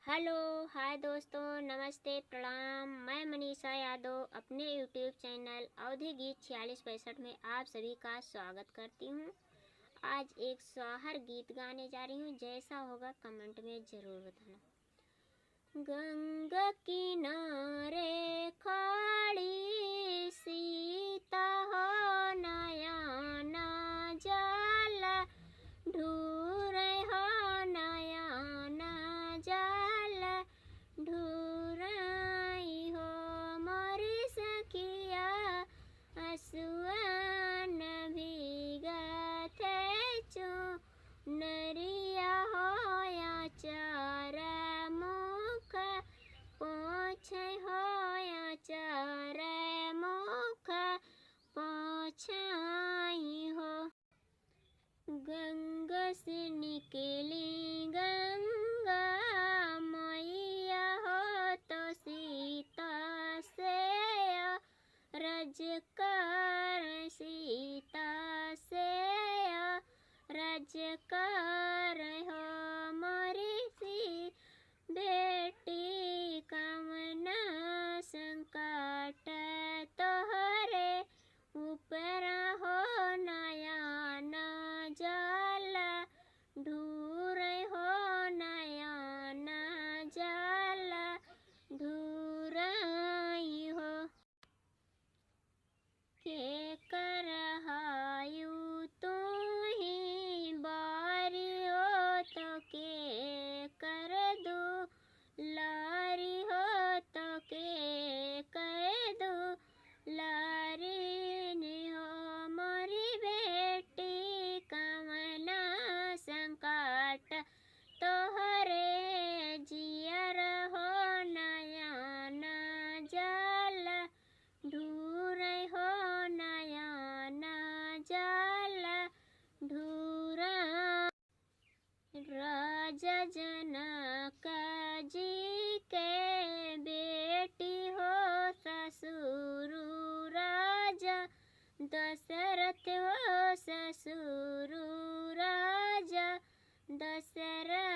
Hello, हाय दोस्तों, नमस्ते, प्रणाम। मैं मनीषा यादव अपने यूट्यूब चैनल अवधि गीत 4665 में आप सभी का स्वागत करती हूँ। आज एक सोहर गीत गाने जा रही हूँ, जैसा होगा कमेंट में ज़रूर बताना। गंगा किनारे खड़ी सीता हो, नयन जल ढूरे हो, नयन जल ढूराई हो। मोरी सखिया असुअन भीगत चुनरिया हो, या चार मुख पोछे हो, या चार मुख पोछाई हो। गंगा से निकली गंगा मैया हो, तो सीता से रज कर, सीता से रज कर हो। मोरी सी बेटी कामना संकट तोहरे ऊपर हो, नयन जल ढूर हो, नयन जल ढूराई हो। के करहायु तू ही बारी हो, तो के कर दू लारी हो, तो के कर दू लारी ने हो। मोरी बेटी कामना संकट तोहरे जियर हो, नयन जल ढूर हो, नयन जल ढूरा। राजा जनक जी के बेटी हो, ससुर राजा दशरथ हो, ससुर राजा दशरथ